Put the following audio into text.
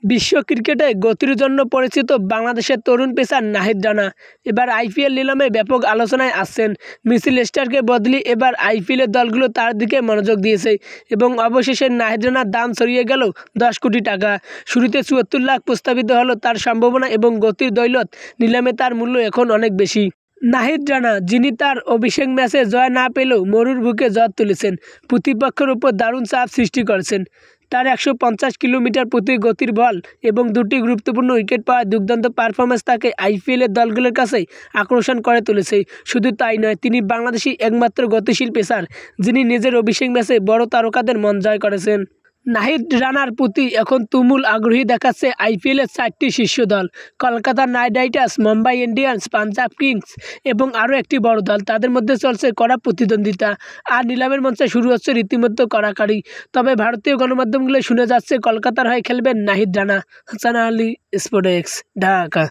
বিশ্ব ক্রিকেটে গতির জন্য পরিচিত বাংলাদেশের তরুণ পেসার নাহিদ রানা এবার আইপিএল নিলামে ব্যাপক আলোচনায় আসছেন। মিচেল স্টার্কের বদলে এবার আইপিএলের দলগুলো তার দিকে মনোযোগ দিয়েছে এবং অবশেষে নাহিদ রানার দাম ছড়িয়ে গেল 10 কোটি টাকা। শুরুতে 74 লাখ প্রস্তাবিত হলো তার সম্ভাবনা এবং গতির দৌলত নিলামে তার মূল্য এখন অনেক বেশি। নাহিদ রানা, যিনি তার অভিষেক ম্যাচে জয় না পেলেও মরুর বুকে জ্বর তুলেছেন, প্রতিপক্ষের উপর দারুণ চাপ সৃষ্টি করেছেন। তার 150 কিলোমিটার প্রতি গতির বল এবং দুটি গুরুত্বপূর্ণ উইকেট পাওয়ার দুর্দান্ত পারফরম্যান্স তাকে আইপিএলের দলগুলোর কাছেই আকর্ষণ করে তুলেছে। শুধু তাই নয়, তিনি বাংলাদেশি একমাত্র গতিশীল পেসার যিনি নিজের অভিষেক ম্যাচে বড় তারকাদের মন জয় করেছেন। নাহিদ রানার প্রতি এখন তুমুল আগ্রহী দেখাচ্ছে আইপিএলের 4টি শীর্ষ দল: Kolkata knight riders, Mumbai Indians, Punjab kings এবং আরও একটি বড় দল। তাদের মধ্যে চলছে কড়া প্রতিদ্বন্দ্বিতা, আর নিলামের মঞ্চে শুরু হচ্ছে রীতিমতো কড়াকড়ি। তবে ভারতীয় গণমাধ্যমগুলো শুনে যাচ্ছে কলকাতার হয়ে খেলবেন নাহিদ রানা। হাসান আলী, স্পোর্টস, ঢাকা।